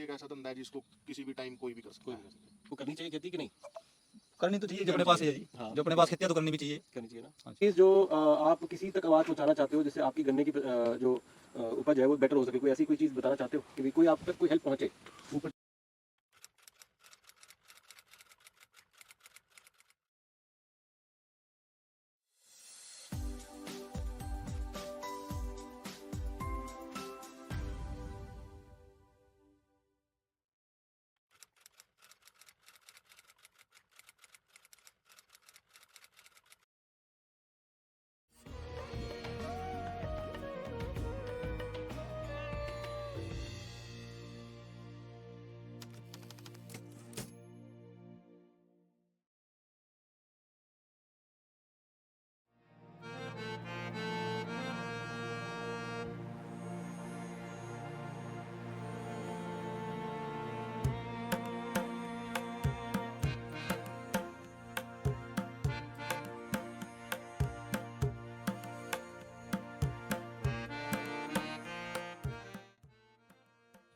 एक ऐसा धंधा है जिसको किसी भी टाइम कोई भी कर सकता है। वो करनी चाहिए खेती कि नहीं? करनी तो चाहिए, जो अपने पास है जी। हाँ। जो अपने पास खेती है तो करनी भी चाहिए। करनी चाहिए ना। हाँ। ये जो आप किसी तक आवाज़ पहुंचाना चाहते हो, जैसे आपकी गन्ने की जो उपज है वो बेटर हो सके, कोई ऐसी कोई चीज़ बताना चाहते हो कि कोई आप तक कोई हेल्प पहुंचे?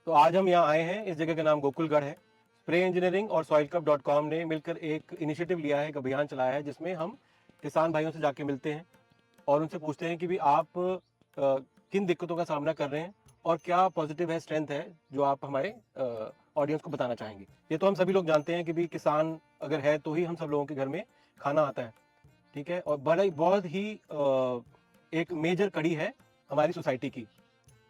तो आज हम यहाँ आए हैं, इस जगह का नाम गोकुलगढ़ है। स्प्रे इंजीनियरिंग और soilcup.com ने मिलकर एक इनिशिएटिव लिया है, एक अभियान चलाया है, जिसमें हम किसान भाइयों से जाके मिलते हैं और उनसे पूछते हैं कि भी आप किन दिक्कतों का सामना कर रहे हैं और क्या पॉजिटिव है, स्ट्रेंथ है जो आप हमारे ऑडियंस को बताना चाहेंगे। ये तो हम सभी लोग जानते हैं कि भी किसान अगर है तो ही हम सब लोगों के घर में खाना आता है, ठीक है। और बहुत ही एक मेजर कड़ी है हमारी सोसाइटी की।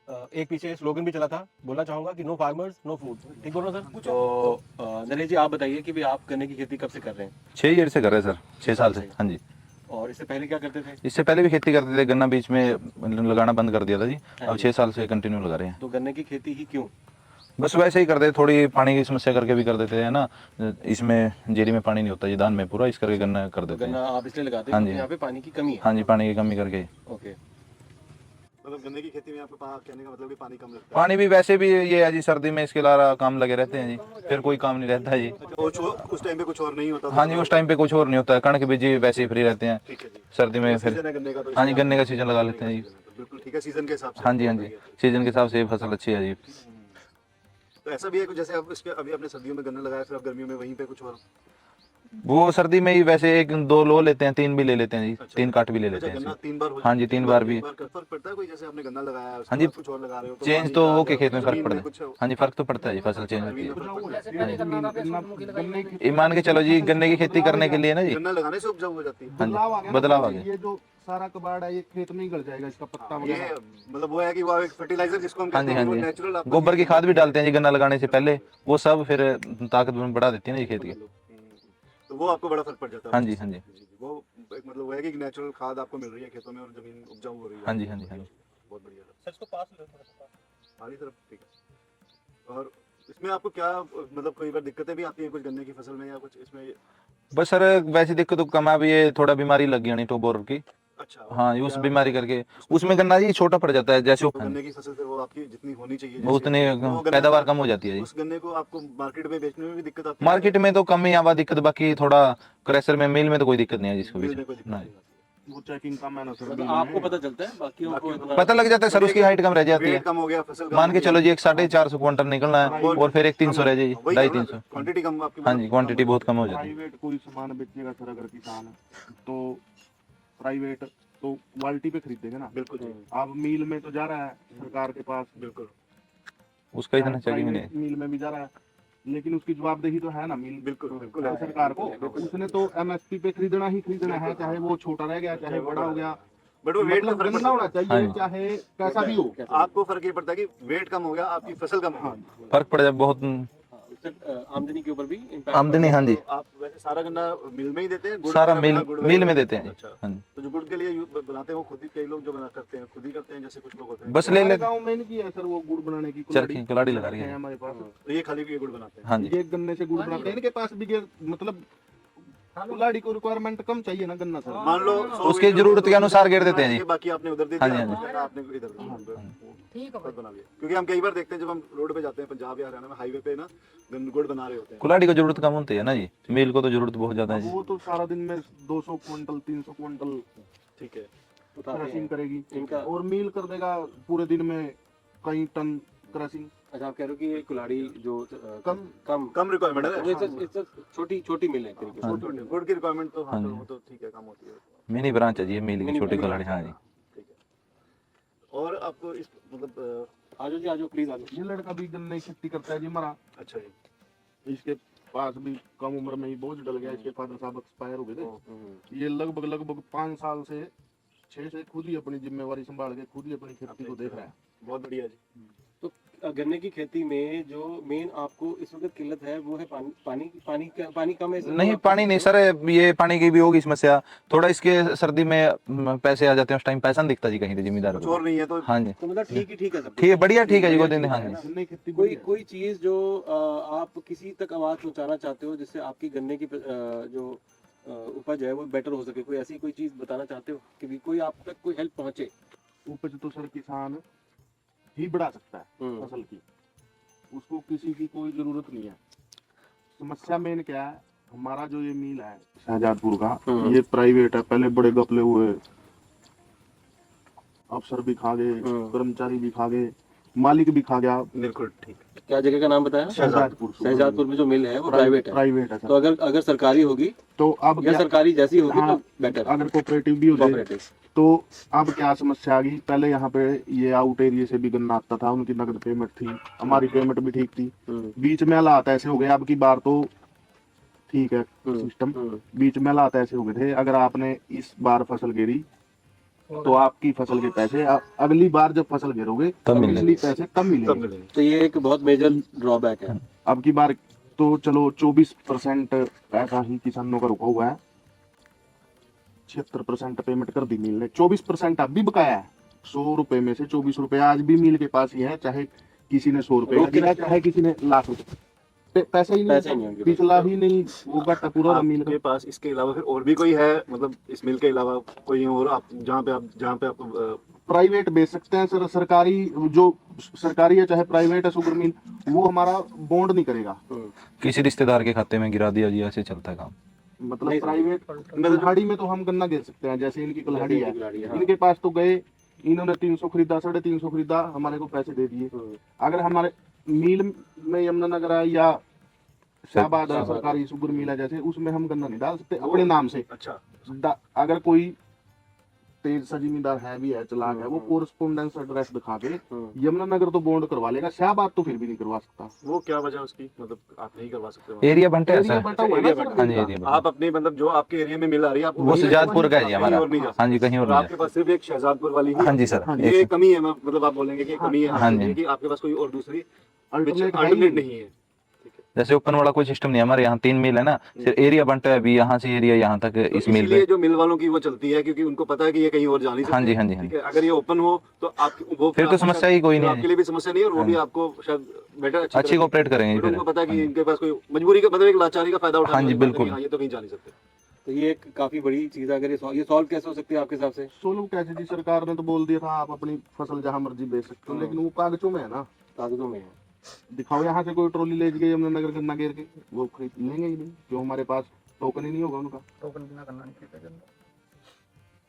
एक पीछे स्लोगन भी चला था, बोलना चाहूंगा कि नो फार्मर्स नो फूड। ठीक बोल रहा हूँ सर? तो नरेश जी आप बताइए कि भी आप गन्ने की खेती कब से कर रहे हैं? 6 ईयर से कर रहे हैं सर, 6 साल से। हाँ जी। और इससे पहले क्या करते थे? इससे पहले भी खेती करते थे, गन्ना बीच में लगाना बंद कर दिया था जी। अब 6 साल से कंटिन्यू लगा रहे हैं। तो गन्ने की खेती ही क्यों? बस वैसे ही करते, थोड़ी पानी की समस्या करके भी कर देते हैं ना। इसमें जेरी में पानी नहीं होता जी, धान में पूरा, इस करके गन्ना कर देते हैं। गन्ना आप इसलिए लगाते हाँ हैं जी। क्योंकि यहाँ पे पानी की कमी है। हाँ जी, पानी की कमी करके। ओके। मतलब गन्ने की खेती में आपको कहने का मतलब कि पानी कम लगता है। पानी भी वैसे भी ये है जी, सर्दी में इसके अलावा काम लगे रहते हैं जी, फिर कोई काम नहीं रहता है जी। उस टाइम पे कुछ और नहीं होता? हाँ जी, उस टाइम पे कुछ और नहीं होता है, कणक बीजी वैसे ही फ्री रहते हैं। ठीक है जी। सर्दी में फिर गन्ने का तो हाँ जी, गन्ने का सीजन लगा लेते हैं जी। बिल्कुल ठीक है, सीजन के हिसाब से। हाँ जी, हाँ जी, सीजन के हिसाब से फसल अच्छी है जी। तो ऐसा भी है कि जैसे आप इसके अभी आपने सर्दियों में गन्ना लगाया, फिर आप गर्मियों में वहीं पे कुछ और? वो सर्दी में ही वैसे 1-2 लो लेते हैं, 3 भी ले लेते हैं जी। 3 काट भी ले लेते हैं गन्ना इसमें। 3 बार हाँ जी, 3 बार भी। फर्क पड़ता है कोई? जैसे आपने गन्ना लगाया है, हाँ जी, कुछ और लगा रहे हो तो चेंज तो हो के खेत में फर्क पड़ता है। हाँ जी, फर्क तो पड़ता है जी, फसल चेंज होती है। ये मान के चलो जी, गन्ने की खेती करने के लिए ना जी, गन्ना लगाने से उपजाऊ हो जाती है। हाँ जी, बदलाव आ गया। ये जो सारा कबाड़ है ये खेत में ही गल जाएगा, इसका पत्ता ये वगैरह। मतलब वो है कि वो एक फर्टिलाइजर जिसको हम हाँ कहते जी, हैं, हाँ वो जी, नेचुरल गोबर की खाद भी डालते हैं जी गन्ना लगाने से पहले, वो सब फिर ताकत बढ़ा देती है ना जी खेत की। तो वो आपको बड़ा फर्क पड़ जाता है। हाँ जी, हाँ जी, वो एक मतलब वो है कि नेचुरल खाद आपको मिल रही है खेतों में और जमीन उपजाऊ हो रही है। हाँ जी, हाँ जी, हाँ जी। बहुत बढ़िया सर। इसको पास ले थोड़ा सा हमारी तरफ, ठीक है। और इसमें आपको क्या मतलब कई बार दिक्कतें भी आती हैं कुछ गन्ने की फसल में या कुछ इसमें? बस सर वैसी दिक्कत तो कम है, ये थोड़ा बीमारी लग गई नहीं टोबोर की। अच्छा। हाँ, उस बीमारी करके उसमें गन्ना जी छोटा पड़ जाता है, जैसे गन्ने की फसल फिर वो आपकी जितनी होनी चाहिए वो उतनी पैदावार कम हो जाती है जी। उस गन्ने को आपको मार्केट में बेचने में भी दिक्कत आती है? मार्केट में तो कम ही आवा दिक्कत, बाकी थोड़ा क्रैशर में, मिल में तो कोई दिक्कत नहीं है जिसको भी। वो चेकिंग का मैंने सर आपको पता चलता है, बाकियों को इतना पता लग जाता है सर, उसकी हाइट कम रह जाती है। कम हो गया फसल मान के चलो जी, एक 450 क्विंटल निकलना है और फिर एक 300 रह जाएगी, 250-300। क्वांटिटी कम आपकी। हाँ जी, क्वांटिटी बहुत कम हो जाती है। प्राइवेट कोई सामान बेचेगा सर, अगर किसान तो प्राइवेट तो क्वालिटी पे खरीदेगा ना। बिल्कुल। अब मिल में तो जा रहा है सरकार के पास, बिल्कुल उसका इतना चाहिए नहीं। मिल में भी जा रहा है, लेकिन उसकी जवाबदेही तो है ना मिल बिल्कुल बिल्कुल सरकार को। उसने तो एमएसपी पे खरीदना ही खरीदना है, चाहे वो छोटा रह गया चाहे बड़ा हो गया, बट वो वेट मतलब गन्ना होना चाहिए चाहे कैसा भी हो। आपको फर्क ये पड़ता है कि वेट कम हो गया, आपकी फसल कम हो गई। फर्क पड़ जाए बहुत, आमदनी के ऊपर भी impact आमदनी। हाँ जी, तो आप वैसे सारा गन्ना मिल में ही देते हैं? सारा मिल में देते हैं। अच्छा। हाँ जी, तो जो गुड़ के लिए बनाते हैं वो खुद ही, कई लोग जो बना करते हैं खुद ही करते हैं, जैसे कुछ लोग होते हैं बस ले ले गाँव में नहीं किया सर वो गुड़ बनाने की चरखी कलाड़ी लगा रही है है। हमारे पास। तो ये खाली ये गुड़ बनाते हैं। हाँ जी, ये गन्ने से गुड़ बनाते हैं, इनके पास भी मतलब कुल्हाड़ी को रिक्वायरमेंट कम चाहिए ना गन्ना सर। मान लो उसकी जरूरत के अनुसार घेर देते हैं जी। बाकी आपने उधर दे हाँ दिया, जी, हाँ जी। आपने इधर बना लिया। क्योंकि हम कई बार देखते हैं जब हम रोड पे जाते हैं पंजाब या हरियाणा में, हाईवे पे ना गुड़ बना रहे होते हैं। कुल्हाड़ी को जरूरत कम होती है ना जी, मिल को तो जरूरत बहुत ज्यादा है जी। वो तो सारा दिन में 200 क्विंटल 300 क्विंटल ठीक है, क्रशिंग करेगी इनका। और मिल कर देगा पूरे दिन में कई टन क्रशिंग। अच्छा, आप कह रहे हो कि ये कुल्हाड़ी जो कम कम कम रिक्वायरमेंट है। इट्स छोटी छोटी मिल है एक तरीके से। हाँ। गुड की रिक्वायरमेंट तो हाँ हाँ तो जी। वो तो ठीक है, कम होती है। मिनी ब्रांच है जी, ये मिल की मिनी छोटी ब्रांच, कुल्हाड़ी। हाँ जी। ठीक है। और आपको इस मतलब आजो जी, आजो प्लीज आजो। ये लड़का भी गन्ने की खेती करता है जी हमारा। अच्छा जी। इसके पास भी कम उम्र में ही बोझ डल गया। इसके फादर साहब एक्सपायर हो गए थे। ये लगभग 5 साल से 6 से खुद ही अपनी जिम्मेवारी संभाल के खुद ही अपनी खेती को देख रहा है। बहुत बढ़िया जी। तो गन्ने की खेती में जो मेन आपको इस वक्त किल्लत है वो है पानी कम है। नहीं पानी नहीं सर, ये पानी की भी होगी समस्या थोड़ा। इसके सर्दी में पैसे आ जाते हैं, उस टाइम पैसा नहीं दिखता जी कहीं पे जिम्मेदार कुछ को। और नहीं है तो हाँ जी तो मतलब ठीक है सब ठीक है, बढ़िया ठीक है जी, कोई दिन। हाँ है जी। ना? गन्ने की खेती कोई बढ़िया है। कोई चीज जो आप किसी तक आवाज पहुंचाना चाहते हो जिससे आपकी गन्ने की जो उपज है वो बेटर हो सके, कोई ऐसी कोई चीज बताना चाहते हो कि भी कोई आप तक कोई हेल्प पहुंचे? उपज तो सर किसान ही बढ़ा सकता है फसल की, उसको किसी की कोई जरूरत नहीं है। समस्या मेन क्या है, हमारा जो ये मिल है शाहजहांपुर का, ये प्राइवेट है। पहले बड़े गपले हुए, अफसर भी खा गए, कर्मचारी भी खा गए, मालिक भी खा गया। बिल्कुल ठीक। क्या जगह का नाम बताया? शाहजहांपुर शहजादपुर में जो मिल है वो प्राइवेट है। प्राइवेट है सर। तो अगर सरकारी होगी तो अब या क्या, सरकारी जैसी होगी हाँ, तो बेटर है। अगर कोऑपरेटिव भी हो जाए कोऑपरेटिव। तो अब क्या समस्या आ गई। पहले यहाँ पे ये आउट एरिया से भी गन्ना आता था, उनकी नगद पेमेंट थी, हमारी पेमेंट भी ठीक थी। बीच में हालात ऐसे हो गए, अब की बार तो ठीक है सिस्टम, बीच में हालात ऐसे हो गए थे, अगर आपने इस बार फसल गिरी तो आपकी फसल के पैसे अगली बार जब फसल गिरोगे तब पिछली मिलेंगे। पैसे तब मिलेंगे। तो ये एक बहुत मेजर ड्रॉबैक है। अब की बार तो चलो 24% पैसा ही किसानों का रुका हुआ है, 76% पेमेंट कर दी मिल ने, 24% अब भी बकाया है। 100 रुपए में से 24 रुपए आज भी मिल के पास ही है, चाहे किसी ने 100 रुपए दिया, चाहे किसी ने लाख रुपए, पैसा ही पैसा ही नहीं, नहीं है। पिछला ही नहीं, वो घाटा पूरा मिल आपके पास इसके अलावा फिर और भी कोई है, मतलब इस मिल के अलावा कोई और आप जहाँ पे आपको प्राइवेट बेच सकते हैं सर। सरकारी जो सरकारी है चाहे प्राइवेट है शुगर मिल, वो हमारा बॉन्ड नहीं करेगा। किसी रिश्तेदार के खाते में गिरा दिया जी, ऐसे चलता है काम। मतलब प्राइवेट कुल्हाड़ी में तो हम गन्ना गिर सकते हैं, जैसे इनकी कुल्हाड़ी है, हाँ। इनके पास तो गए, इन्होंने 300 खरीदा, 350 खरीदा, हमारे को पैसे दे दिए। अगर हमारे मिल में यमुनानगर है या शाहबाद है, सरकारी शुगर मिल है जैसे, उसमें हम गन्ना नहीं डाल सकते अपने नाम से। अच्छा अगर कोई तेज सा जिम्मेदार है भी है, चालाक है, वो कोरस्पोंडेंस एड्रेस दिखा के यमुनानगर तो बॉन्ड करवा लेगा, शाहबाद तो फिर भी नहीं करवा सकता। वो क्या वजह उसकी, मतलब आप नहीं करवा सकते वहाँ? एरिया बनता है एरिया सर। बटा हुआ है ना सर। हाँ जी, एरिया आप अपने मतलब जो आपके एरिया में मिल आ रही है आपको वो वहीं शाहजहांपुर का है जी कहीं हमारा। और नहीं जा सकते। हाँ जी, कहीं और और नहीं आपके पास सिर्फ एक शाहजहांपुर वाली ही हाँ जी सर, है। ये कमी है, मतलब आप बोलेंगे कि कमी है हाँ जी। कि आपके पास कोई और दूसरी अल्टरनेट अल्टरनेट नहीं है। जैसे ओपन वाला कोई सिस्टम नहीं है हमारे यहाँ, 3 मिल है ना, सिर्फ एरिया बनता है अभी, यहाँ से एरिया यहाँ तक तो इस मिल इसीलिए पे। जो मिल वालों की वो चलती है, क्योंकि उनको पता है कि ये कहीं और जा नहीं सकते। हाँ जी, हाँ जी, हाँ ठीक जी। है, अगर ये ओपन हो तो आप वो फिर तो आपको समस्या शायद- ही कोई नहीं आपके है। लिए भी समस्या नहीं है, और वो भी आपको शायद बेटर अच्छी कोऑपरेट करेंगे उनको फिर। पता है कि इनके पास कोई मजबूरी का मतलब एक लाचारी का फायदा उठा हाँ जी, बिल्कुल। ये तो कहीं जा नहीं सकते। तो ये एक काफी बड़ी चीज है। अगर ये सॉल्व कैसे हो सकती है आपके हिसाब से? सोलू कैसे जी, सरकार ने तो बोल दिया था आप अपनी फसल जहाँ मर्जी बेच सकते हो, लेकिन वो कागजों में है ना। कागजों में है। दिखाओ यहाँ से कोई ट्रॉली ले गई यमुनानगर गन्ना गिर के, वो खरीद लेंगे ही नहीं, क्यों हमारे पास टोकन ही नहीं होगा उनका। टोकन बिना करना नहीं खरीदा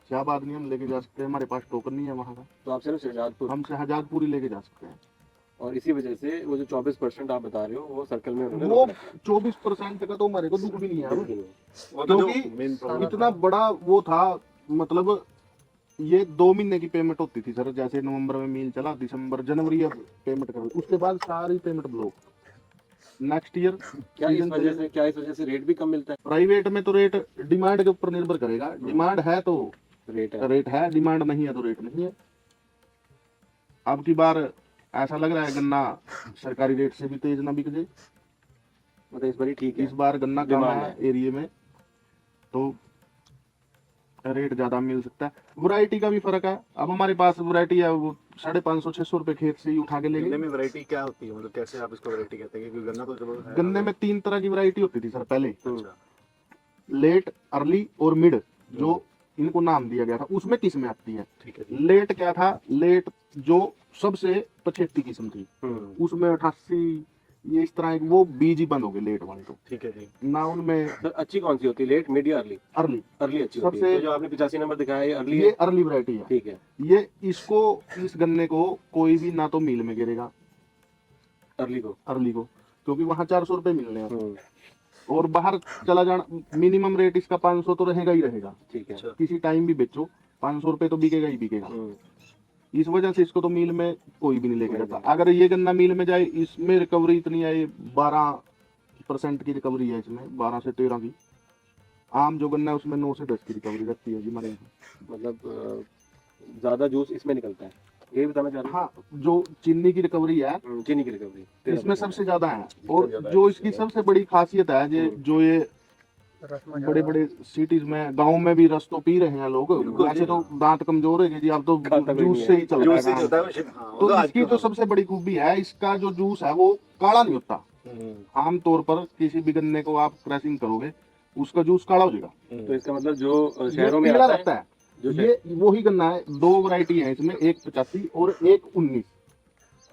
शाहबाद नहीं हम लेके जा सकते, हमारे पास टोकन नहीं है वहाँ का। तो आप सिर्फ शहजादपुर, हम शाहजहांपुर ही लेके जा सकते हैं। और इसी वजह से वो जो 24% आप बता रहे हो वो सर्कल में उन्होंने वो रोक रखा 24% का तो हमारे को दुख भी नहीं है, है। वो तो जो क्योंकि main problem इतना बड़ा वो था। मतलब ये 2 महीने की पेमेंट होती थी सर, जैसे नवंबर में मिल चला, दिसंबर जनवरी अब पेमेंट कर, उसके बाद सारी पेमेंट ब्लॉक। नेक्स्ट ईयर क्या इस वजह से रेट भी कम मिलता है? प्राइवेट में तो रेट डिमांड के ऊपर निर्भर करेगा, डिमांड है तो रेट है। डिमांड नहीं है तो रेट नहीं है। अब की बार ऐसा लग रहा है गन्ना सरकारी रेट से भी तेज ना बिक जाए। मतलब इस बार ठीक है। इस बार गन्ना कम डिमांड है एरिया में, तो रेट ज्यादा मिल सकता है। वैरायटी का भी फर्क है। अब हमारे पास वैरायटी है, वो 550-600 रुपए खेत से ही उठा के ले गन्ने गए। में वैरायटी क्या होती है, मतलब कैसे आप इसको वैरायटी कहते हैं? क्योंकि गन्ना तो चलो है। गन्ने में 3 तरह की वैरायटी होती थी सर पहले, अच्छा, लेट, अर्ली और मिड, जो इनको नाम दिया गया था। उसमें किस्में आती हैं। ठीक है जी। लेट क्या था, लेट जो सबसे 85 किस्म थी, उसमें 88, ये इस तरह वो बीज ही बंद हो गए लेट वाले तो ठीक है जी। ना। उनमें सर अच्छी कौन सी होती है, लेट, मिड या अर्ली? अर्ली, अर्ली अच्छी होती है। सबसे- तो जो आपने 85 नंबर दिखाया है अर्ली ये है। अर्ली वैरायटी है। ठीक है। ये इसको, इस गन्ने को कोई भी ना तो मिल में गिरेगा, अर्ली को। अर्ली को, क्योंकि वहाँ 400 रुपये मिल रहे हैं और बाहर चला जाना मिनिमम रेट इसका 500 तो रहेगा ही रहेगा। ठीक है। किसी टाइम भी बेचो 500 रुपये तो बिकेगा ही बिकेगा। इस वजह से इसको तो मिल में कोई भी नहीं लेके जाता। अगर ये गन्ना मिल में जाए, इसमें रिकवरी इतनी है, 12% की रिकवरी है इसमें, 12 से 13 की। आम जो गन्ना है उसमें 9 से 10 की रिकवरी रहती है जी हमारे यहाँ। मतलब ज्यादा जूस इसमें निकलता है, ये बताना चाह रहे हाँ, जो चीनी की रिकवरी है हैं। चीनी की रिकवरी इसमें सबसे ज्यादा है। और जो इसकी सबसे बड़ी खासियत है जो ये बड़े बड़े सिटीज में, गांव में भी रस तो पी रहे हैं लोग। वैसे तो दांत कमजोर है जी, अब तो जूस से ही चलता है काम। तो इसकी जो सबसे बड़ी खूबी है, इसका जो जूस है वो काला नहीं होता। आमतौर पर किसी भी गन्ने को आप क्रैशिंग करोगे उसका जूस काला हो जाएगा। तो इसका मतलब जो शहरों में पीला आता रहता है, है। ये वही गन्ना है, 2 वैरायटी है इसमें, एक 85 और एक 19।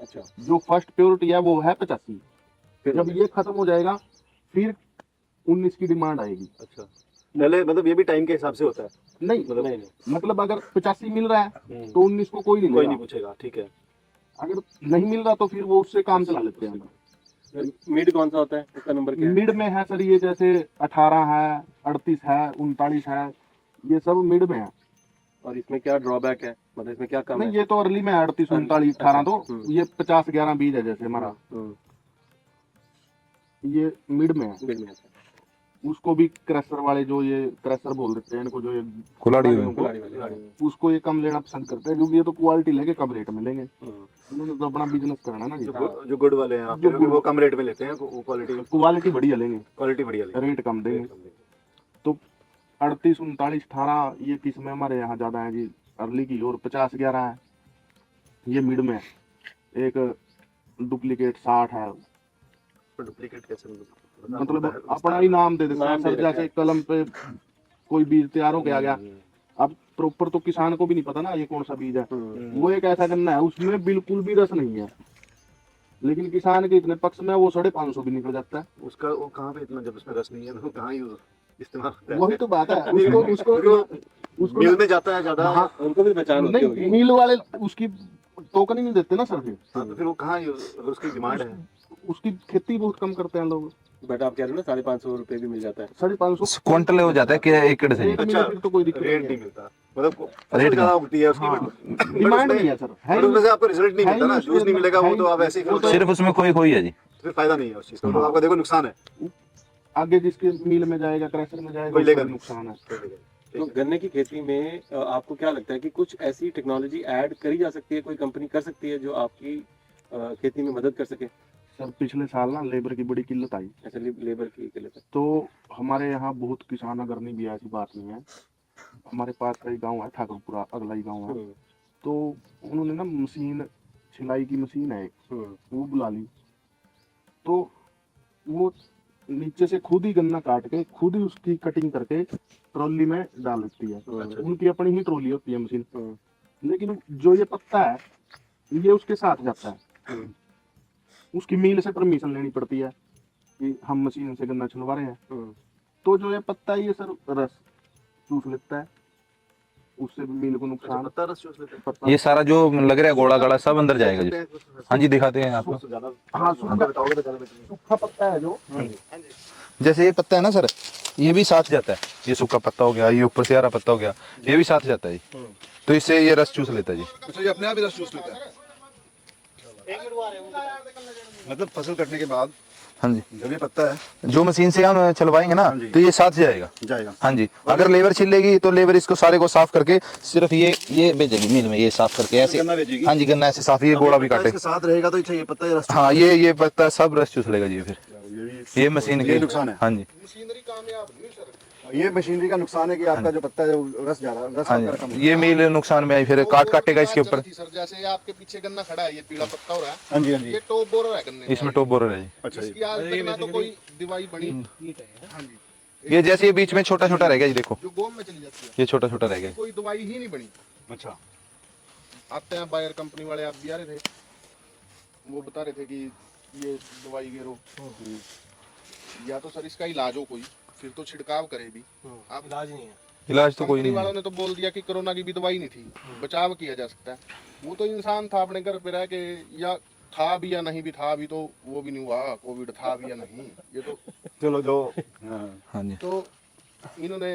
अच्छा, जो फर्स्ट प्योरिटी है वो है 85। जब ये खत्म हो जाएगा फिर 19 की डिमांड आएगी। अच्छा, पहले मतलब ये भी टाइम के हिसाब से होता है? नहीं, मतलब अगर 85 मिल रहा है तो 19 को कोई नहीं पूछेगा। ठीक है। अगर नहीं मिल रहा तो फिर वो उससे काम चला लेते हैं। मिड कौन सा होता है, उसका नंबर क्या है? मिड में है सर ये, जैसे 18 है, 38 है, 39 है, ये सब मिड में है। और इसमें क्या ड्रॉबैक है, मतलब इसमें क्या कम नहीं, है? ये तो अर्ली में है 38, 39, 18। तो ये 50, 11 बीज है जैसे हमारा, ये मिड में है। मिड में है। उसको भी क्रशर वाले, जो ये क्रशर बोल देते हैं इनको, जो ये कुल्हाड़ी उसको ये कम लेना पसंद करते हैं, क्योंकि ये तो क्वालिटी लेके कम रेट में लेंगे। उन्होंने तो अपना बिजनेस करना ना जी। जो गुड वाले हैं आपके, वो कम रेट में लेते हैं, क्वालिटी बढ़िया लेंगे, क्वालिटी बढ़िया लेंगे, रेट कम देंगे। तो 38, 39, 18 ये किस्में हमारे यहाँ ज्यादा है जी, अर्ली की। और 50, 11 है, ये मिड में है। एक डुप्लीकेट 60 है। डुप्लीकेट कैसे मतलब अपना ही नाम दे देते हैं सर, जैसे कलम पे कोई बीज तैयार हो के आ गया, अब प्रॉपर तो किसान को भी नहीं पता ना ये कौन सा बीज है। वो एक ऐसा गन्ना है उसमें बिल्कुल भी रस नहीं है, लेकिन किसान के इतने पक्ष में वो 550 भी निकल जाता है। उसका वो कहाँ पे इतना, जब उसमें रस नहीं है तो कहाँ यूज इस्तेमाल होता है? वही तो बात है। उसको मिल में जाता है ज्यादा। हाँ, उनको भी पहचान होती होगी। नहीं, मिल वाले उसकी टोकन ही नहीं देते ना सर फिर। हाँ, तो फिर वो कहाँ यूज, अगर उसकी डिमांड है, उसकी खेती बहुत कम करते हैं लोग। बट आप कह रहे हो ना 550 रुपए भी मिल जाता है। 550 क्विंटल हो जाता है कि एकड़ से? अच्छा, फिर तो कोई दिक्कत रेट नहीं नहीं है। मिलता, मतलब रेट ज्यादा होती है उसकी, हाँ, डिमांड नहीं है सर, है बट उसमें से आपको रिजल्ट नहीं है मिलता ना, ही जूस नहीं मिलेगा, वो तो आप है ऐसे ही वो तो सिर्फ उसमें खोई खोई है जी, फिर फायदा नहीं है उस चीज का, तो आपका देखो नुकसान है। आगे जिसके मिल में जाएगा, क्रशर में जाएगा, कोई लेगा उसका नहीं। नुकसान है। तो गन्ने की खेती में आपको क्या लगता है कि कुछ ऐसी टेक्नोलॉजी ऐड करी जा सकती है, कोई कंपनी कर सकती है जो आपकी खेती में मदद कर सके? सर पिछले साल ना लेबर की बड़ी किल्लत आई, ऐसे लेबर की किल्लत है। तो हमारे यहाँ बहुत किसान अगर नहीं भी, ऐसी बात नहीं है। हमारे पास कई गांव है, ठाकुरपुरा अगला ही गांव है, तो उन्होंने ना मशीन, सिलाई की मशीन है एक, वो बुला ली। तो वो नीचे से खुद ही गन्ना काट के खुद ही उसकी कटिंग करके ट्रॉली में डाल देती है। उनकी अपनी ही ट्रॉली होती है मशीन। लेकिन जो ये पत्ता है ये उसके साथ जाता है, उसकी मिल से परमिशन लेनी पड़ती है कि हम मशीन से गन्ना छिलवा रहे हैं। तो जो ये पत्ता है ये सर रस चूस लेता है, उससे मिल को नुकसान। पत्ता रस चूस लेते हैं? पत्ता, ये सारा जो लग रहा है गोला गाड़ा सब अंदर जाएगा जी। हाँ जी, दिखाते हैं आपको। हाँ, सूखा पत्ता है जो, जैसे ये पत्ता है ना सर, ये भी साथ जाता है, ये सूखा पत्ता हो गया, ये ऊपर से हरा पत्ता हो गया, ये भी साथ जाता है जी। तो इससे ये रस चूस लेता है जी। अच्छा, ये अपने आप ही रस चूस लेता है? मतलब फसल कटने के बाद हाँ जी, जब ये पत्ता है, जो मशीन से हम चलवाएंगे ना तो ये साथ जाएगा। हाँ जी, अगर लेबर छिलेगी तो लेबर इसको सारे को साफ करके सिर्फ ये भेजेगी मिल में, ये साफ करके ऐसे। हाँ जी, गन्ना ऐसे साफ, ये गोला भी काटे, इसके साथ रहेगा तो ये पत्ता ये रस। हाँ, ये पत्ता सब रस चूस लेगा जी। फिर ये मशीन के नुकसान है। हाँ जी, मशीनरी कामयाब नहीं सर। ये मशीनरी का नुकसान है कि आपका जो पत्ता है वो रस जा रहा है, रस हाँ आपका कम जी, ये मिल नुकसान में आई, फिर काटेगा इसके ऊपर। सर जैसे ये आपके पीछे गन्ना खड़ा है, ये पीला पत्ता हो रहा है, हाँ जी, हाँ जी, ये टॉप बोरर है गन्ने, इसमें टॉप बोरर है जी। अच्छा जी। इसकी आज तक ना तो कोई दवाई बनी। हाँ जी, ये जैसे ये बीच में छोटा छोटा रह गया जी, देखो जो गोम में चली जाती है, ये छोटा छोटा रह गया। कोई दवाई ही नहीं बनी। अच्छा, आते हैं बायर कंपनी वाले, आप भी आ रहे थे, वो बता रहे थे कि ये दवाई गेरो, या तो सर इसका इलाज हो कोई, फिर तो छिड़काव करे भी। आप इलाज नहीं है, इलाज तो कोई कंपनी नहीं वालों है। ने तो बोल दिया कि कोरोना की भी दवाई नहीं थी, बचाव किया जा सकता है। वो तो इंसान था अपने घर पे रह के, या था भी या नहीं भी था, अभी तो वो भी नहीं हुआ कोविड था भी या नहीं, ये तो चलो जो हाँ। हाँ जी। तो इन्होंने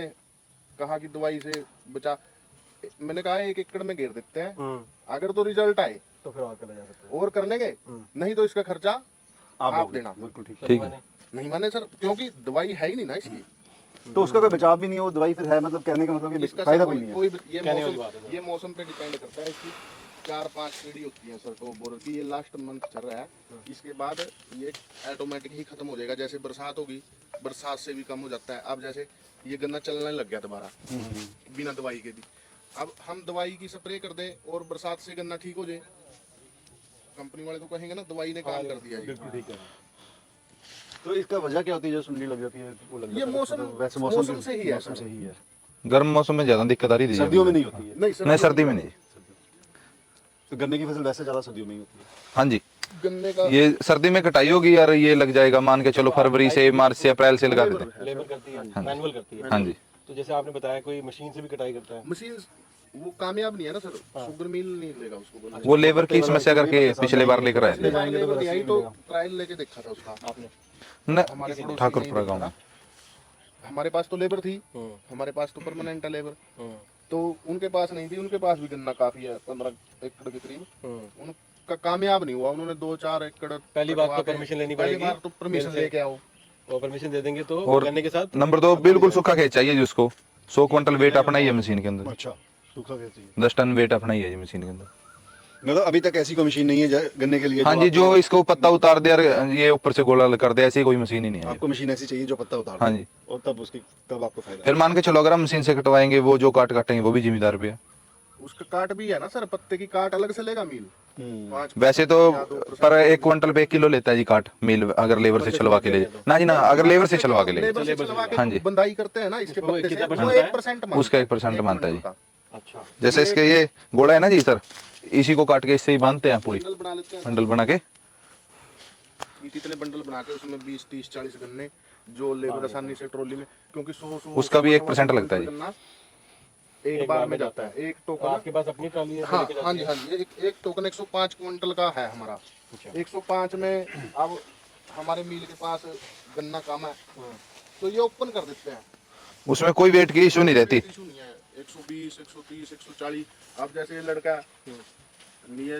कहा कि दवाई से बचा, मैंने कहा 1 एकड़ में घेर देते हैं, अगर तो रिजल्ट आए तो फिर और करा जा सकता है। और कर लेंगे, नहीं तो इसका खर्चा आप देना। बिल्कुल ठीक ठीक है। नहीं माने सर, क्योंकि दवाई है ही नहीं ना इसकी। है। तो उसका कोई बचाव भी नहीं हो, दवाई फिर है, मतलब कहने का मतलब कि इसका फायदा सर कोई नहीं है। ये मौसम पे डिपेंड करता है। इसकी 4-5 सीढ़ी होती है सर टॉप बोरर की, ये लास्ट मंथ चल रहा है, इसके बाद ये ऑटोमेटिक ही खत्म हो जाएगा। जैसे बरसात होगी, बरसात से भी कम हो जाता है। अब जैसे ये गन्ना चलने लग गया दोबारा बिना दवाई के भी, अब हम दवाई की स्प्रे कर दें और बरसात से गन्ना ठीक हो जाए, कंपनी वाले तो कहेंगे ना दवाई ने काम कर दिया जी। ठीक है। तो इसका वजह क्या होती है जो सुंडी लग जाती है, वो लग ये जाता है? मौसम वैसे मौसम से ही है मौसम सर। से ही है। गर्म मौसम में ज्यादा दिक्कत आ रही थी। सर्दियों में नहीं होती है। नहीं नहीं, सर्दी में नहीं। तो गन्ने की फसल वैसे ज्यादा सर्दियों में ही होती है। हाँ जी, गन्ने का ये सर्दी में कटाई होगी यार, ये लग जाएगा मान के चलो फरवरी से, मार्च से, अप्रैल से लगा देते हैं। लेबर करती है, मैनुअल करती है। हाँ जी। तो जैसे आपने बताया कोई मशीन से भी कटाई करता है। मशीन वो कामयाब नहीं है ना सर, शुगर मिल नहीं लेगा उसको बोला। वो लेबर की समस्या करके पिछले बार लेकर आए थे लेबर नहीं आई तो ट्रायल लेके देखा था उसका आपने न, हमारे पड़ोसी ठाकुरपुरा नहीं गाँव देखा में। था। हमारे पास तो लेबर थी, हमारे पास तो परमानेंट है लेबर, तो उनके पास नहीं थी। उनके पास भी गन्ना काफी है, 15 एकड़ के करीब। उनका कामयाब नहीं हुआ, उन्होंने 2-4 एकड़ पहली बात तो कटवा के- परमिशन लेनी पहली पड़ेगी। बार तो परमिशन लेके आओ। और परमिशन दे देंगे तो और गन्ने के साथ नंबर 2 बिल्कुल सूखा खेत चाहिए जी उसको। 100 क्विंटल वेट अपना ही है मशीन के अंदर, अच्छा, सूखा कैसी है? 10 टन वेट अपना ही है जी मशीन के अंदर। मतलब अभी तक ऐसी कोई मशीन नहीं है गन्ने के लिए? हाँ जी, जो इसको पत्ता उतार दे और ये ऊपर से गोला कर दे, ऐसी कोई मशीन ही नहीं है। आपको मशीन ऐसी चाहिए जो पत्ता उतार दे। हाँ जी। और तब आपको फायदा फिर मान के चलो अगर हम मशीन से कटवाएंगे, वो जो काट काटेंगे वो भी जिम्मेदार भी है। उसका काट भी है ना सर, पत्ते की काट अलग से लेगा मिल। है। 5 वैसे तो पर 1 क्विंटल पे 1 किलो लेता है जी काट मिल, अगर लेबर से छलवा के ले ना जी, ना अगर लेबर से छलवा के ले लेबर से चलवा के हाँ जी। बंदाई करते हैं ना इसके वो पत्ते से, कितना वो परसेंट 1% उसका 1% मानता है जी। अच्छा जैसे इसके ये गोला है ना जी सर, इसी को काट के इससे ही बांधते हैं पूरी बंडल बना लेते हैं, बंडल बना के। इतने बंडल बना के उसमें 20, 30, 40 गन्ने जो लेबर आसानी से ट्रॉली में, क्योंकि 100 उसका भी 1% लगता है जी। गन्ना एक बार में जाता है। एक तो टोकन आपके पास अपनी ट्रॉली है? हाँ हाँ जी हाँ जी, एक टोकन 105 क्विंटल का है हमारा। 105 में अब हमारे मिल के पास गन्ना कम है तो ये ओपन कर देते हैं, उसमें कोई वेट की इशू नहीं रहती। इशू नहीं है। 120, 130, 140। अब जैसे ये लड़का ये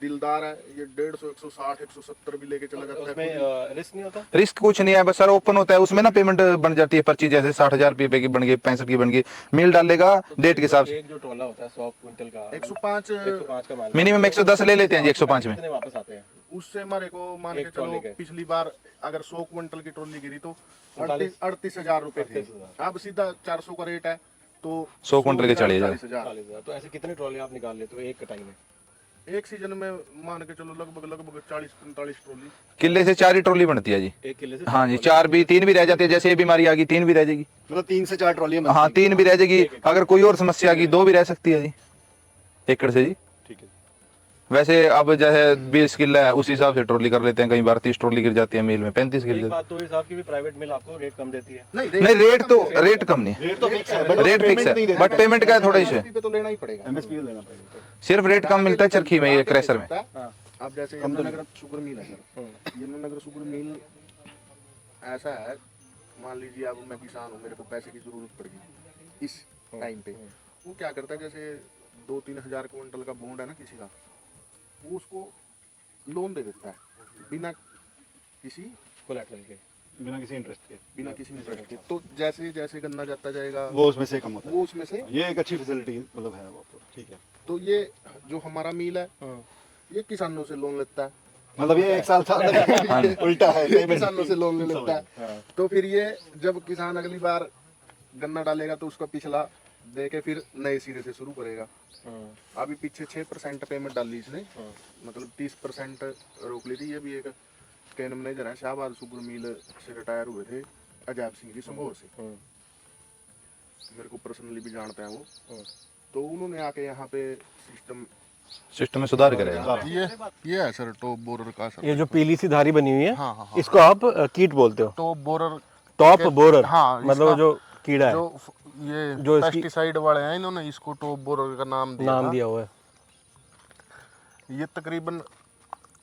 दिलदार है, ये 150, 160, 170 भी लेके चला जाता है। उसमें रिस्क नहीं होता? रिस्क कुछ नहीं है, बस सर ओपन होता है, उसमें ना पेमेंट बन जाती है पर्ची, जैसे 60,000 रुपये की बन गई, 65 की बन गई, मिल डालेगा डेट के हिसाब से। एक जो टोला होता है 100 क्विंटल का, 105 105 का माल मिनिमम 110 ले लेते हैं जी 105 में। कितने वापस आते हैं? उससे हमारे को मान के एक ट्रॉली चलो के। पिछली बार अगर 100 क्विंटल की ट्रॉली गिरी तो 38,000 रुपए थे। अब सीधा 400 का रेट है तो 100 क्विंटल के 40,000। 40,000। तो ऐसे कितने ट्रॉली आप निकाल लेते हो एक कटाई में? एक सीजन में मान के चलो लगभग 40-45 ट्रॉली। किले से 4 ही ट्रॉली बनती है जी। एक किले से? हाँ जी, 3 भी रह जाती है, जैसे ये बीमारी आ गई 3 भी रह जाएगी। मतलब 3 से 4 ट्रॉली हाँ 3 भी रह जाएगी, अगर कोई और समस्या आ गई 2 भी रह सकती है जी एकड़ से जी। ठीक है। वैसे अब जैसे 20 किलो है उस हिसाब से ट्रॉली कर लेते हैं, कई बार 30 ट्रॉली गिर जाती है मिल में, 35 गिर एक जाती बात तो इस आपकी भी प्राइवेट मिल आपको रेट कम देती है। है। नहीं रेट कम नहीं, रेट तो फिक्स है, रेट फिक्स है, बट पेमेंट का थोड़ा इशू है। पे तो लेना ही पड़ेगा। एमएसपी लेना पड़ेगा। सिर्फ रेट कम मिलता है चरखी में, ये क्रेशर में। अब जैसे यमुनानगर शुगर मिल है सर, यमुनानगर शुगर मिल ऐसा है, मान लीजिए अब मैं किसान हूँ, मेरे को पैसे की जरूरत पड़ गई इस टाइम पे, वो क्या करता है जैसे 2-3 हजार क्विंटल का बॉन्ड है ना किसी का, वो उसको लोन दे देता है बिना किसी कोलैटरल के, बिना किसी इंटरेस्ट के। बिना किसी इंटरेस्ट के। तो जैसे जैसे गन्ना जाता जाएगा वो उसमें से कम होता है। वो उसमें से, ये एक अच्छी फैसिलिटी मतलब है वो तो। ठीक है। तो ये जो हमारा मिल है ये किसानों से लोन लेता है, मतलब ये 1 साल तक उल्टा है, ये किसानों से लोन ले लेता है। तो फिर ये जब किसान अगली बार गन्ना डालेगा तो उसका पिछला दे के फिर नए सिरे से शुरू करेगा। अभी पीछे 6% पेमेंट डाली इसने, मतलब 30% रोक ली थी। ये भी एक कैन मैनेजर है, शाहबाद शुगर मिल से रिटायर हुए थे अजैब सिंह जी संभोर से, मेरे को पर्सनली भी जानते हैं वो। तो उन्होंने आके यहाँ पे सिस्टम में सुधार करेगा। ये है सर टॉप बोरर का सर, ये जो पीली सी धारी बनी हुई है, हाँ हाँ इसको आप कीट बोलते हो? टॉप बोरर, टॉप बोरर, हाँ, मतलब इसका- जो कीड़ा है, जो ये जो इसकी- पेस्टिसाइड वाले हैं, इन्होंने इसको टॉप बोरर का नाम दिया नाम था। दिया हुआ है। ये तकरीबन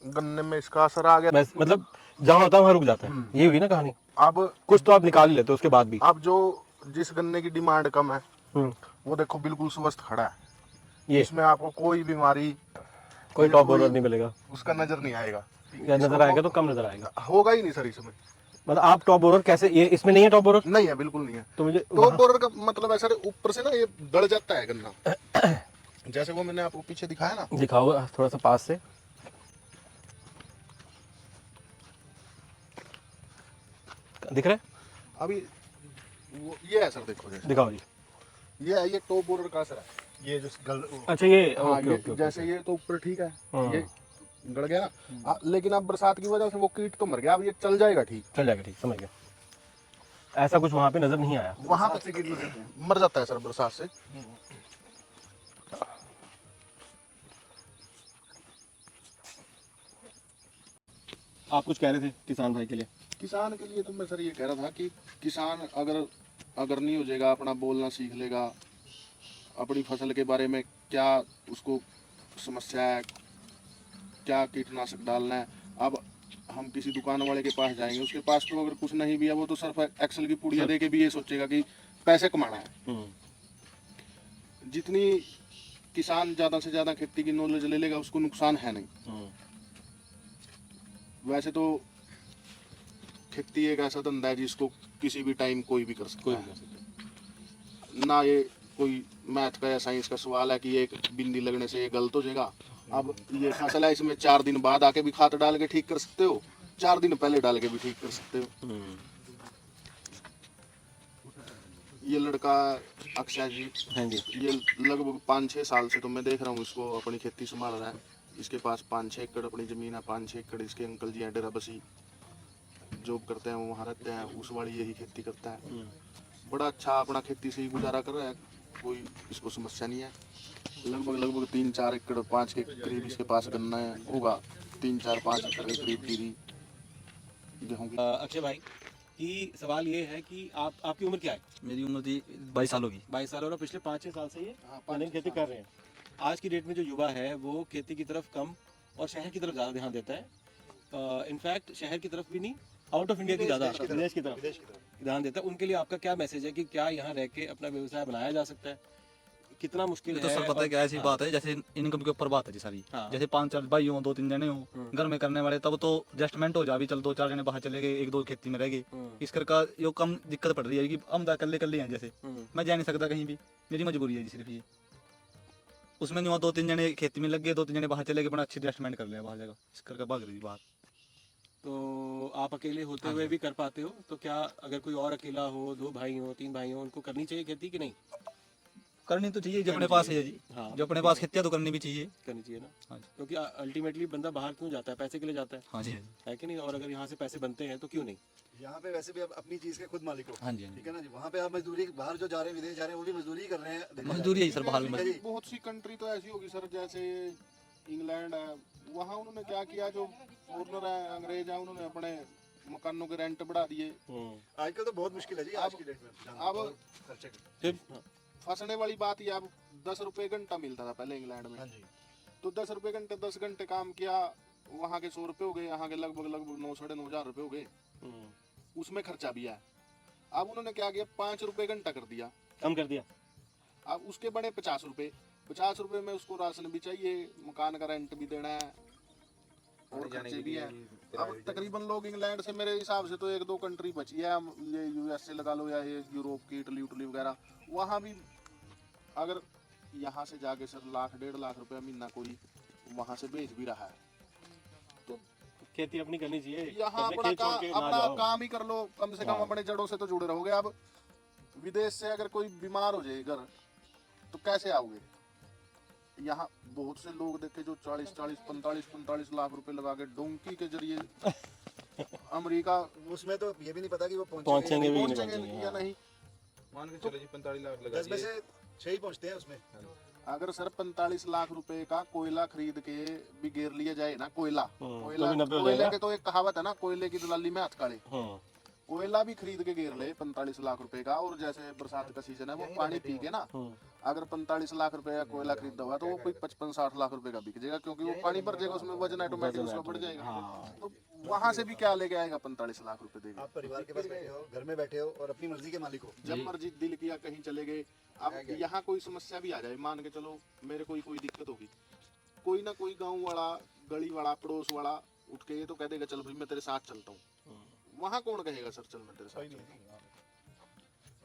गन्ने में इसका असर आ गया। मतलब जहाँ होता है वहाँ रुक जाता है, ये हुई ना कहानी। अब कुछ तो आप निकाल ही लेते हो उसके बाद भी। अब जो जिस गन्ने की डिमांड कम है वो देखो बिल्कुल स्वस्थ खड़ा है, ये इसमें आपको कोई बीमारी कोई टॉप बोरर नहीं मिलेगा, उसका नजर नहीं आएगा, या नजर आएगा तो कम नजर आएगा। होगा ही नहीं सर इसमें। मतलब आप टॉप बोरर कैसे, ये इसमें नहीं है टॉप बोरर? नहीं है, बिल्कुल नहीं है। तो मुझे टॉप बोरर का मतलब है सर ऊपर से ना ये गड़ जाता है गन्ना, जैसे वो मैंने आपको पीछे दिखाया ना। दिखाओ थोड़ा सा पास से। दिख रहा है? अभी ये है सर, देखो जैसे दिखाओ जी। ये है, ये टॉप बोरर का असर है। ये जो अच्छा ये हाँ, ओके ये ओके जैसे ये तो ऊपर ठीक है, हाँ। ये गड़ गया ना। लेकिन अब बरसात की वजह से वो कीट तो मर गया, अब ये चल जाएगा ठीक। चल जाएगा, ठीक, समझ गया। ऐसा कुछ वहाँ पे नजर नहीं आया। वहां पे मर जाता है सर बरसात से। आप कुछ कह रहे थे किसान भाई के लिए? किसान के लिए तो मैं सर ये कह रहा था कि किसान अगर नहीं हो जाएगा, अपना बोलना सीख लेगा, अपनी फसल के बारे में क्या उसको समस्या है, क्या कीटनाशक डालना है। अब हम किसी दुकान वाले के पास जाएंगे, उसके पास तो अगर कुछ नहीं भी है, वो तो सिर्फ एक्सेल की पुड़िया दे के भी ये सोचेगा कि पैसे कमाना है। जितनी किसान ज़्यादा से ज़्यादा खेती की नॉलेज ले लेगा, उसको नुकसान है नहीं। वैसे तो खेती एक ऐसा धंधा है जिसको किसी भी टाइम कोई भी कर सकता है। ना ये कोई मैथ का या साइंस का सवाल है कि एक बिंदी लगने से ये गलत हो जाएगा। अब ये फसल है, इसमें 4 दिन बाद आके भी खाद डाल के ठीक कर सकते हो, 4 दिन पहले डाल के भी ठीक कर सकते हो। ये लड़का अक्षय जी, हाँ जी, ये लगभग 5-6 साल से तो मैं देख रहा हूँ इसको अपनी खेती संभाल रहा है। इसके पास 5-6 एकड़ अपनी जमीन है, 5-6 एकड़ इसके अंकल जी हैं डेरा बसी जॉब करते हैं, वो वहाँ रहते हैं, उस वाली यही खेती करता है। बड़ा अच्छा अपना खेती से ही गुजारा कर रहा है, कोई इसको समस्या नहीं है। लगभग 3-4 एकड़ 5 के करीब इसके पास गन्ना है, होगा 3-4-5 एकड़ के करीब कीरी गेहूँ की। अक्षय भाई कि सवाल ये है कि आपकी उम्र क्या है? मेरी उम्र थी 22 साल होगी। 22 साल, और पिछले 5-6 साल से ये ऑनलाइन खेती कर रहे हैं। आज की डेट में जो युवा है वो खेती की तरफ कम और शहर की तरफ ज़्यादा ध्यान देता है। इनफैक्ट शहर की तरफ भी नहीं, आउट ऑफ इंडिया की ज़्यादा, विदेश की तरफ ध्यान देता है। उनके लिए आपका क्या मैसेज है कि क्या यहाँ रह के अपना व्यवसाय बनाया जा सकता है? कितना मुश्किल तो है? सर पता है क्या, ऐसी बात है जैसे इनकम के ऊपर बात है जी सारी। हाँ। जैसे 5-4 भाई हो, 2-3 जने हो घर में करने वाले, तब तो एडजस्टमेंट हो जा भी, चल 2-4 जने बाहर चले गए, 1-2 खेती में रह गए। इस कर का यो कम दिक्कत पड़ रही है कि हम कल्ले हैं, जैसे मैं जा नहीं सकता कहीं भी, मेरी मजबूरी है जी सिर्फ ये। उसमें नहीं हुआ 2-3 जने खेती में लग गए, 2-3 जने बाहर चले गए, बड़ा अच्छी एडजस्टमेंट कर लिया बाहर जगह, इस कर भाग रही बात। तो आप अकेले होते हुए भी कर पाते हो, तो क्या अगर कोई और अकेला हो, 2 भाई हो, 3 भाई हो, उनको करनी चाहिए खेती कि नहीं? करनी तो चाहिए, जो अपने पास है जी। हाँ। जो अपने पास खेती है तो करनी भी चाहिए। करनी चाहिए ना। हाँ जी। क्योंकि अल्टीमेटली बंदा बाहर क्यों जाता है? पैसे के लिए जाता है, हाँ जी, है कि नहीं? और अगर यहाँ से पैसे बनते हैं तो क्यों नहीं? यहाँ पे वैसे भी आप अपनी चीज के खुद मालिक हो, हाँ जी, हाँ जी। ठीक है ना जी। वहाँ पे आप मजदूरी, बाहर जो जा रहे हैं, विदेश जा रहे हैं, वो भी मजदूरी कर रहे हैं। मजदूरी है सर बाहर में। ठीक है जी। बहुत सी कंट्री तो ऐसी होगी सर, जैसे इंग्लैंड है, वहाँ उन्होंने क्या किया, जो फॉरनर है, अंग्रेज है, उन्होंने अपने मकानों के रेंट बढ़ा दिए। आजकल तो बहुत मुश्किल है जी, आज की डेट में अब खर्चे फिर फंसने वाली बात ये, अब 10 रुपए घंटा मिलता था पहले इंग्लैंड में। हाँ जी। तो 10 रुपए घंटे, 10 घंटे काम किया, वहाँ के 100 रुपए हो गए, यहाँ के लगभग 9-9.5 हजार रुपए हो गए, उसमें खर्चा भी है। अब उन्होंने क्या किया, 5 रुपए घंटा कर दिया, कम कर दिया। अब उसके बने 50 रुपए। 50 रुपए में उसको राशन भी चाहिए, मकान का रेंट भी देना है और खर्चे भी है। अब तकरीबन लोग इंग्लैंड से मेरे हिसाब से तो 1-2 कंट्री बची है, ये यूएसए लगा लो या ये यूरोप की इटली उटली वगैरह, वहाँ भी अगर यहाँ से जाके सर 1-1.5 लाख रुपए महीना कोई वहाँ से भेज भी रहा है, तो खेती अपनी करनी चाहिए। यहाँ अपने खेत छोड़ के ना अपना जाओ। काम ही कर लो, कम से कम अपने जड़ों से तो जुड़े रहोगे। अब विदेश से अगर कोई बीमार हो जाए घर, तो कैसे आओगे? यहाँ बहुत से लोग देखे जो 40-40, 45-45 लाख रुपए लगा के डोंकी के जरिए अमेरिका उसमें तो ये भी नहीं पता कि वो पहुंचेंगे भी नहीं पहुंचेंगे पहुंचेंगे। या नहीं। मान के चलो जी 45 लाख लगा 10 में से 6 ही पहुंचते हैं उसमें। अगर सर 45 लाख रुपए का कोयला खरीद के भी घेर लिया जाए ना, कोयला तो भी 90 हो कोयले जाएगा। के तो एक कहावत है ना, कोयले की दलाली में हाथ काले। कोयला भी खरीद के घेर ले 45 लाख रुपए का, और जैसे बरसात का सीजन है वो पानी पी के ना, अगर 45 लाख रुपए का कोयला खरीदा हुआ तो वो कोई 55-60 लाख रुपए का बिक जाएगा, क्योंकि वो पानी भर जाएगा, उसमें वजन ऑटोमेटिक उसका बढ़ जाएगा। तो वहां से भी क्या लेके आएगा 45 लाख रुपए देगा। आप परिवार के पास बैठे हो, घर में बैठे हो और अपनी मर्जी के मालिक हो। जब मर्जी दिल किया कहीं चले गए। अब यहाँ कोई समस्या भी आ जाए, मान के चलो मेरे कोई दिक्कत होगी, कोई ना कोई गांव वाला, गली वाला, पड़ोस वाला उठ के ये तो कह देगा चल भाई मैं तेरे साथ चलता हूँ। वहाँ कौन कहेगा सर चल मैं तेरे साथ चलता हूँ?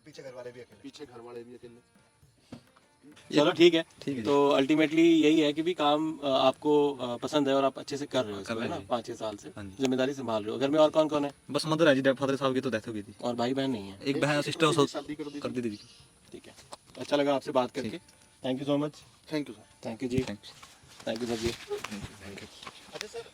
पीछे घर वाले भी अकेले। पीछे घर वाले भी अकेले। चलो ठीक है। तो अल्टीमेटली यही है कि भी काम आपको पसंद है और आप अच्छे से कर रहे हो इसको, है ना, 5-6 साल से जिम्मेदारी संभाल रहे हो। घर में और कौन कौन है? बस मदर है जी, फादर साहब की तो डेथ हो गई थी, और भाई बहन नहीं है? एक बहन सिस्टर हो शादी कर कर दी थी। ठीक है, अच्छा लगा आपसे बात करके। Thank you so much. Thank you sir. Thank you जी। थैंक यू सर जी। अच्छा सर,